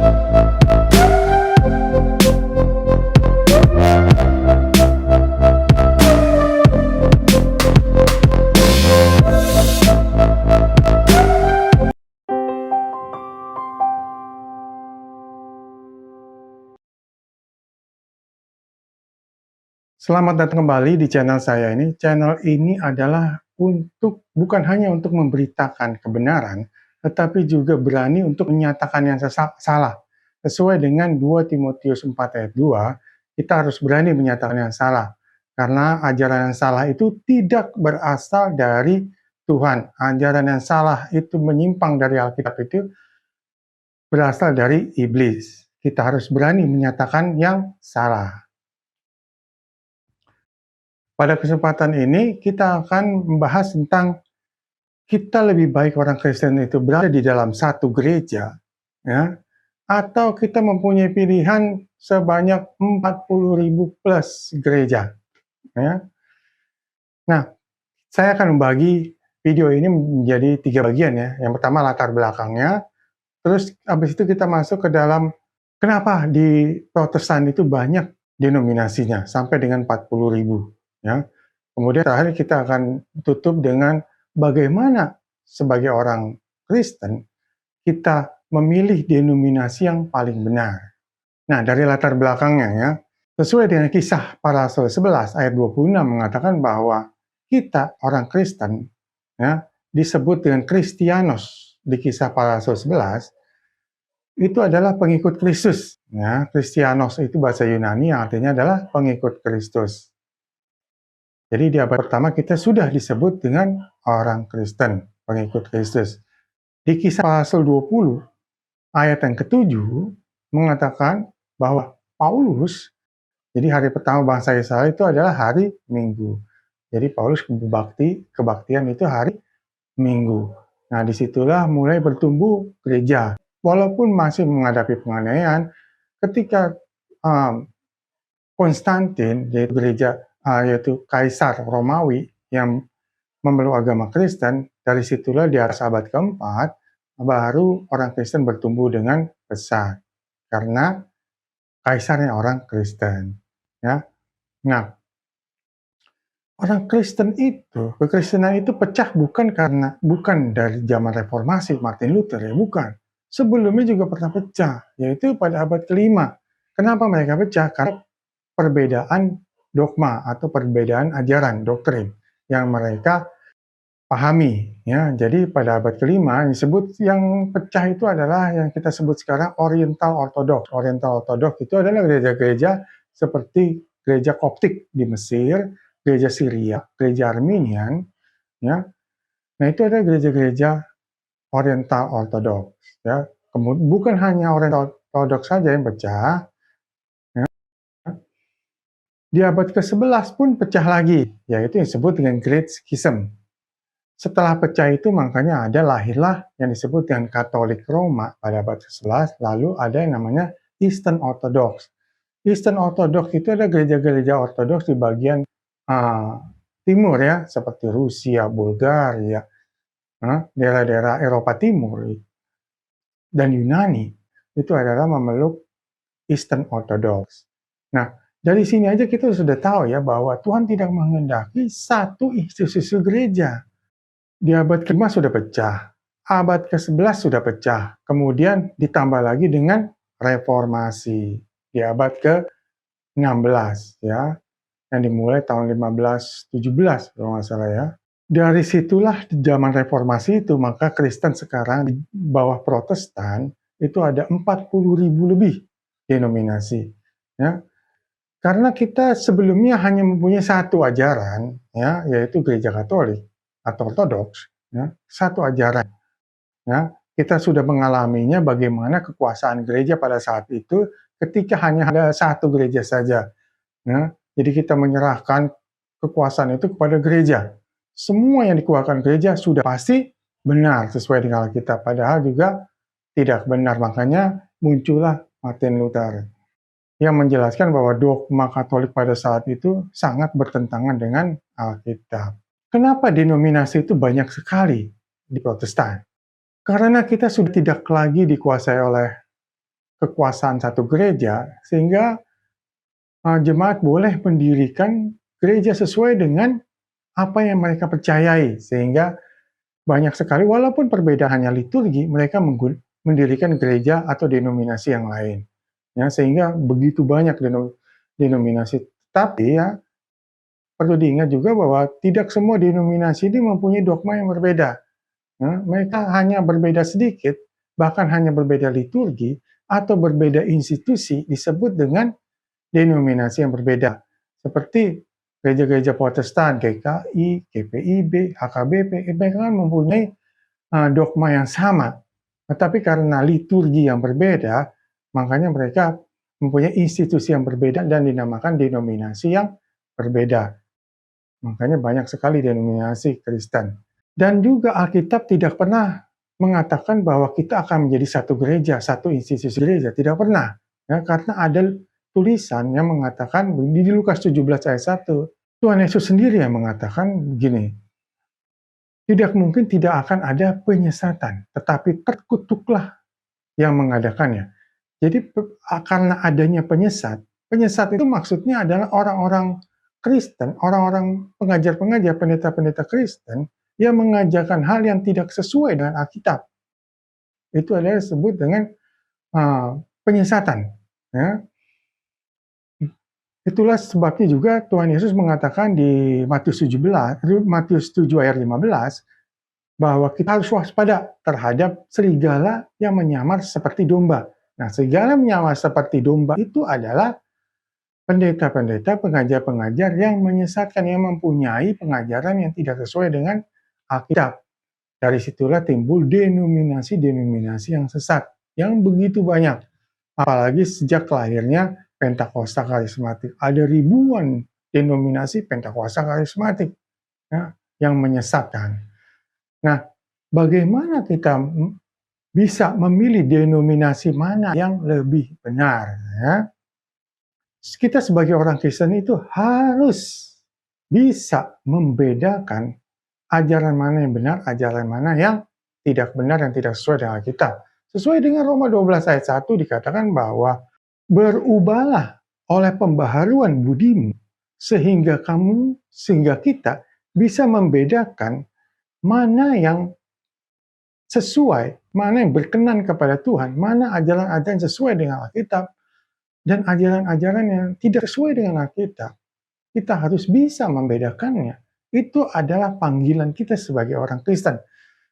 Selamat datang kembali di channel saya ini. Channel ini adalah bukan hanya untuk memberitakan kebenaran, tetapi juga berani untuk menyatakan yang salah. Sesuai dengan 2 Timotius 4 ayat 2, kita harus berani menyatakan yang salah. Karena ajaran yang salah itu tidak berasal dari Tuhan. Ajaran yang salah itu menyimpang dari Alkitab itu berasal dari iblis. Kita harus berani menyatakan yang salah. Pada kesempatan ini kita akan membahas tentang kita lebih baik orang Kristen itu berada di dalam satu gereja, ya, atau kita mempunyai pilihan sebanyak 40.000 plus gereja, ya. Nah, saya akan membagi video ini menjadi 3 bagian ya. Yang pertama latar belakangnya, terus habis itu kita masuk ke dalam kenapa di Protestan itu banyak denominasinya sampai dengan 40.000. Ya. Kemudian terakhir kita akan tutup dengan bagaimana sebagai orang Kristen kita memilih denominasi yang paling benar. Nah, dari latar belakangnya ya, sesuai dengan Kisah Para Rasul 11 ayat 26 mengatakan bahwa kita orang Kristen ya disebut dengan Kristianos di Kisah Para Rasul 11 itu adalah pengikut Kristus. Ya, Kristianos itu bahasa Yunani yang artinya adalah pengikut Kristus. Jadi di abad pertama kita sudah disebut dengan orang Kristen, pengikut Kristus. Di Kisah Rasul 20 ayat yang ke-7 mengatakan bahwa Paulus, jadi hari pertama bangsa Israel itu adalah hari Minggu. Jadi Paulus kebaktian itu hari Minggu. Nah, disitulah mulai bertumbuh gereja. Walaupun masih menghadapi penganiayaan, ketika Konstantin, yaitu Kaisar Romawi yang memeluk agama Kristen, dari situlah di atas abad keempat, baru orang Kristen bertumbuh dengan besar. Karena Kaisarnya orang Kristen. Ya. Nah, orang Kristen itu, kekristenan itu pecah bukan dari zaman reformasi Martin Luther ya, bukan. Sebelumnya juga pernah pecah, yaitu pada abad kelima. Kenapa mereka pecah? Karena perbedaan dogma atau perbedaan ajaran doktrin yang mereka pahami ya. Jadi pada abad kelima yang pecah itu adalah yang kita sebut sekarang Oriental Orthodox. Oriental Orthodox itu adalah gereja-gereja seperti gereja Koptik di Mesir, gereja Syria, gereja Armenian ya. Nah, itu adalah gereja-gereja Oriental Orthodox ya. Kemudian bukan hanya Oriental Orthodox saja yang pecah. Di abad ke-11 pun pecah lagi, yaitu yang disebut dengan Great Schism. Setelah pecah itu makanya lahirlah yang disebut dengan Katolik Roma pada abad ke-11, lalu ada yang namanya Eastern Orthodox. Eastern Orthodox itu ada gereja-gereja Orthodox di bagian timur ya, seperti Rusia, Bulgaria, daerah-daerah Eropa Timur, dan Yunani, itu adalah memeluk Eastern Orthodox. Nah, dari sini aja kita sudah tahu ya bahwa Tuhan tidak menghendaki satu institusi gereja. Di abad ke-5 sudah pecah, abad ke-11 sudah pecah, kemudian ditambah lagi dengan reformasi di abad ke-16 ya, yang dimulai tahun 1517 kalau nggak salah ya. Dari situlah di zaman reformasi itu maka Kristen sekarang di bawah Protestan itu ada 40.000 lebih denominasi ya. Karena kita sebelumnya hanya mempunyai satu ajaran, ya, yaitu Gereja Katolik atau Ortodoks, ya, satu ajaran. Ya, kita sudah mengalaminya bagaimana kekuasaan gereja pada saat itu ketika hanya ada satu gereja saja. Ya, jadi kita menyerahkan kekuasaan itu kepada gereja. Semua yang dikeluarkan gereja sudah pasti benar sesuai dengan Alkitab, padahal juga tidak benar. Makanya muncullah Martin Luther yang menjelaskan bahwa dogma Katolik pada saat itu sangat bertentangan dengan Alkitab. Kenapa denominasi itu banyak sekali di Protestan? Karena kita sudah tidak lagi dikuasai oleh kekuasaan satu gereja, sehingga jemaat boleh mendirikan gereja sesuai dengan apa yang mereka percayai, sehingga banyak sekali walaupun perbedaannya liturgi, mereka mendirikan gereja atau denominasi yang lain. Ya, sehingga begitu banyak denominasi. Tapi ya, perlu diingat juga bahwa tidak semua denominasi ini mempunyai dogma yang berbeda. Ya, mereka hanya berbeda sedikit, bahkan hanya berbeda liturgi atau berbeda institusi disebut dengan denominasi yang berbeda. Seperti gereja-gereja Protestan, GKI, GPIB, HKBP, mereka kan mempunyai dogma yang sama. Tetapi karena liturgi yang berbeda, makanya mereka mempunyai institusi yang berbeda dan dinamakan denominasi yang berbeda. Makanya banyak sekali denominasi Kristen. Dan juga Alkitab tidak pernah mengatakan bahwa kita akan menjadi satu gereja, satu institusi gereja. Tidak pernah. Ya, karena ada tulisan yang mengatakan di Lukas 17 ayat 1, Tuhan Yesus sendiri yang mengatakan begini, tidak mungkin tidak akan ada penyesatan, tetapi terkutuklah yang mengadakannya. Jadi karena adanya penyesat itu maksudnya adalah orang-orang Kristen, orang-orang pengajar-pengajar, pendeta-pendeta Kristen yang mengajarkan hal yang tidak sesuai dengan Alkitab. Itu adalah disebut dengan penyesatan. Ya. Itulah sebabnya juga Tuhan Yesus mengatakan di Matius 7 ayat 15, bahwa kita harus waspada terhadap serigala yang menyamar seperti domba. Nah, serigala menyamar seperti domba itu adalah pendeta-pendeta, pengajar-pengajar yang menyesatkan, yang mempunyai pengajaran yang tidak sesuai dengan Alkitab. Dari situlah timbul denominasi-denominasi yang sesat, yang begitu banyak. Apalagi sejak lahirnya Pentakosta karismatik. Ada ribuan denominasi Pentakosta karismatik ya, yang menyesatkan. Nah, bagaimana kita bisa memilih denominasi mana yang lebih benar? Ya? Kita sebagai orang Kristen itu harus bisa membedakan ajaran mana yang benar, ajaran mana yang tidak benar dan tidak sesuai dengan Alkitab. Sesuai dengan Roma 12 ayat 1 dikatakan bahwa berubahlah oleh pembaharuan budimu sehingga kita bisa membedakan mana yang sesuai, mana yang berkenan kepada Tuhan, mana ajaran-ajaran sesuai dengan Alkitab, dan ajaran-ajaran yang tidak sesuai dengan Alkitab. Kita harus bisa membedakannya. Itu adalah panggilan kita sebagai orang Kristen.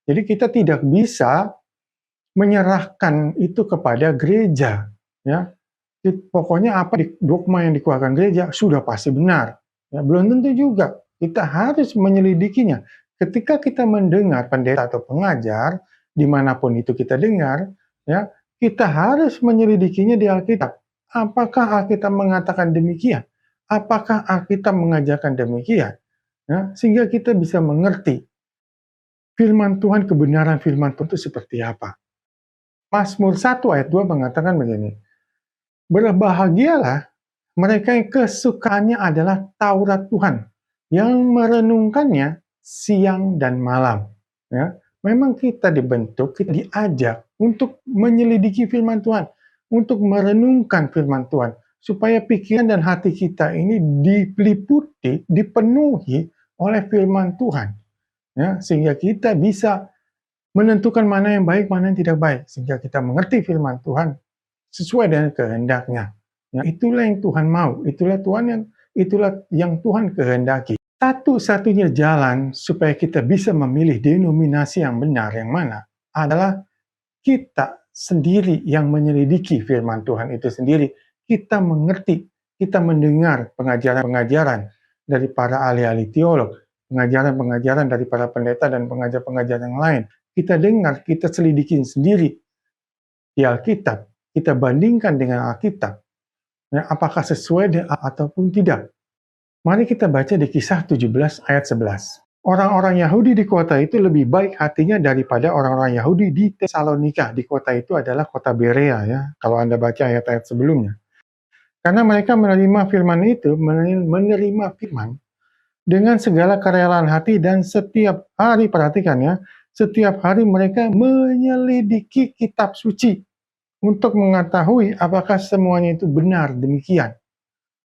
Jadi kita tidak bisa menyerahkan itu kepada gereja. Ya, pokoknya apa dogma yang dikeluarkan gereja sudah pasti benar. Ya, belum tentu juga. Kita harus menyelidikinya. Ketika kita mendengar pendeta atau pengajar, dimanapun itu kita dengar, ya, kita harus menyelidikinya di Alkitab. Apakah Alkitab mengatakan demikian? Apakah Alkitab mengajarkan demikian? Ya, sehingga kita bisa mengerti firman Tuhan, kebenaran firman Tuhan itu seperti apa. Mazmur 1 ayat 2 mengatakan begini, berbahagialah mereka yang kesukaannya adalah Taurat Tuhan, yang merenungkannya siang dan malam. Ya, memang kita dibentuk, kita diajak untuk menyelidiki firman Tuhan, untuk merenungkan firman Tuhan, supaya pikiran dan hati kita ini diliputi, dipenuhi oleh firman Tuhan. Ya, sehingga kita bisa menentukan mana yang baik, mana yang tidak baik, sehingga kita mengerti firman Tuhan sesuai dengan kehendaknya. Ya, itulah yang Tuhan mau, itulah yang Tuhan kehendaki. Satu-satunya jalan supaya kita bisa memilih denominasi yang benar yang mana adalah kita sendiri yang menyelidiki firman Tuhan itu sendiri. Kita mengerti, kita mendengar pengajaran-pengajaran dari para ahli-ahli teolog, pengajaran-pengajaran dari para pendeta dan pengajar-pengajar yang lain. Kita dengar, kita selidiki sendiri di Alkitab. Kita bandingkan dengan Alkitab, ya, apakah sesuai ataupun tidak. Mari kita baca di Kisah 17 ayat 11. Orang-orang Yahudi di kota itu lebih baik hatinya daripada orang-orang Yahudi di Tesalonika. Di kota itu adalah kota Berea, ya, kalau Anda baca ayat-ayat sebelumnya. Karena mereka menerima firman itu, menerima firman dengan segala kerelaan hati, dan setiap hari, perhatikan ya, setiap hari mereka menyelidiki kitab suci untuk mengetahui apakah semuanya itu benar demikian.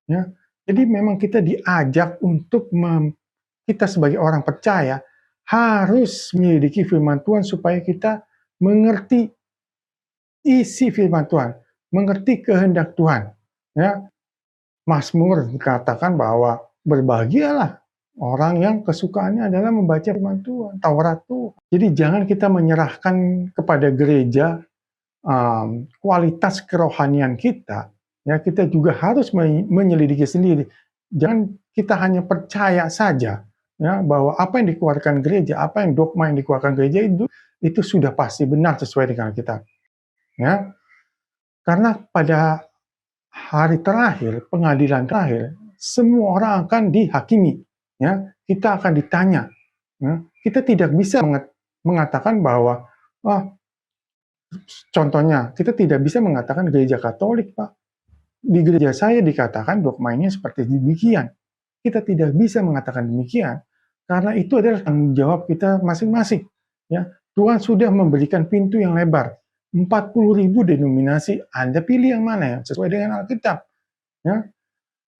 Ya. Jadi memang kita diajak untuk kita sebagai orang percaya harus menyelidiki firman Tuhan supaya kita mengerti isi firman Tuhan, mengerti kehendak Tuhan. Ya. Mazmur dikatakan bahwa berbahagialah orang yang kesukaannya adalah membaca firman Tuhan, Taurat Tuhan. Jadi jangan kita menyerahkan kepada gereja kualitas kerohanian kita, ya kita juga harus menyelidiki sendiri. Jangan kita hanya percaya saja, ya bahwa apa yang dikeluarkan gereja, apa yang dogma yang dikeluarkan gereja itu sudah pasti benar sesuai dengan kita. Ya, karena pada hari terakhir, pengadilan terakhir, semua orang akan dihakimi. Ya, kita akan ditanya. Ya, kita tidak bisa mengatakan bahwa contohnya, kita tidak bisa mengatakan gereja Katolik, Pak. Di gereja saya dikatakan dogmanya seperti demikian. Kita tidak bisa mengatakan demikian, karena itu adalah tanggung jawab kita masing-masing. Ya, Tuhan sudah memberikan pintu yang lebar. 40.000 denominasi, Anda pilih yang mana yang sesuai dengan Alkitab. Ya.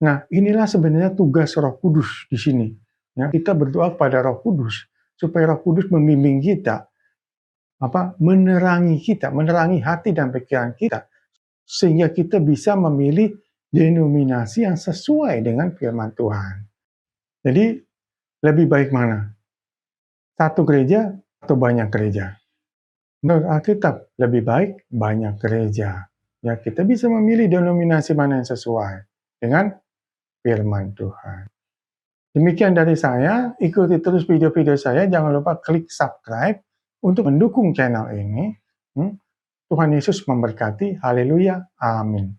Nah, inilah sebenarnya tugas Roh Kudus di sini. Ya, kita berdoa kepada Roh Kudus supaya Roh Kudus membimbing kita, menerangi hati dan pikiran kita, sehingga kita bisa memilih denominasi yang sesuai dengan firman Tuhan. Jadi, lebih baik mana? Satu gereja atau banyak gereja? Menurut Alkitab, lebih baik banyak gereja. Ya, kita bisa memilih denominasi mana yang sesuai dengan firman Tuhan. Demikian dari saya, ikuti terus video-video saya, jangan lupa klik subscribe untuk mendukung channel ini. Tuhan Yesus memberkati, haleluya, amin.